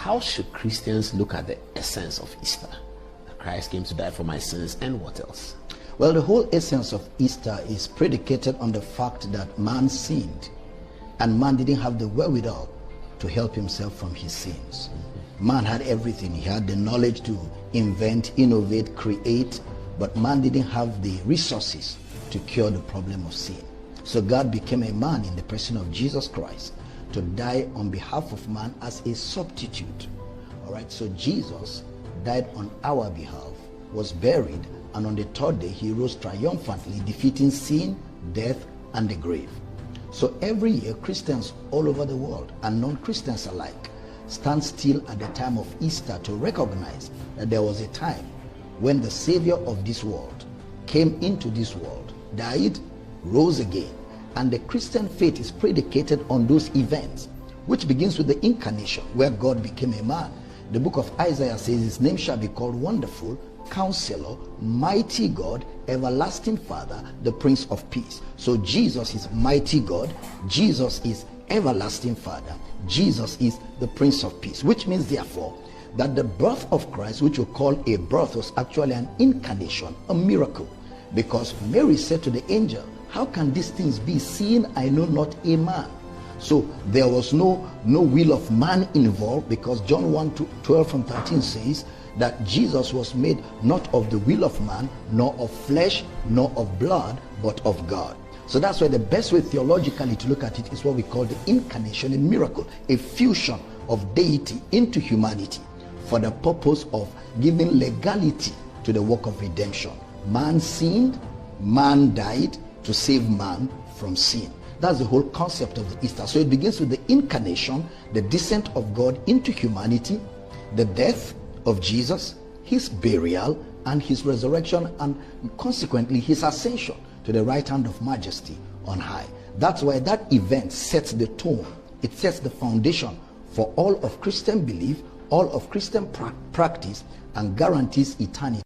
how should Christians look at the essence of Easter? That Christ came to die for my sins, and what else? Well, the whole essence of Easter is predicated on the fact that man sinned, and man didn't have the wherewithal to help himself from his sins. Man had everything. He had the knowledge to invent, innovate, create, but man didn't have the resources to cure the problem of sin. So God became a man in the person of Jesus Christ to die on behalf of man as a substitute. All right, so Jesus died on our behalf, was buried, and on the third day he rose triumphantly, defeating sin, death, and the grave. So every year, Christians all over the world and non-Christians alike stand still at the time of Easter to recognize that there was a time when the Savior of this world came into this world, died, rose again. And the Christian faith is predicated on those events, which begins with the incarnation, where God became a man. The book of Isaiah says his name shall be called Wonderful, Counselor, Mighty God, Everlasting Father, the Prince of Peace. So Jesus is Mighty God, Jesus is Everlasting Father, Jesus is the Prince of Peace, which means therefore that the birth of Christ, which we call a birth, was actually an incarnation, a miracle. Because Mary said to the angel, how can these things be, seeing I know not a man? So there was no will of man involved, because John 1:12-13 says that Jesus was made not of the will of man, nor of flesh, nor of blood, but of God. So that's why the best way theologically to look at it is what we call the incarnation, a miracle, a fusion of deity into humanity for the purpose of giving legality to the work of redemption. Man sinned, man died to save man from sin. That's the whole concept of the Easter. So it begins with the incarnation, the descent of God into humanity, the death of Jesus, his burial, and his resurrection, and consequently his ascension to the right hand of majesty on high. That's why that event sets the tone. It sets the foundation for all of Christian belief, all of Christian practice, and guarantees eternity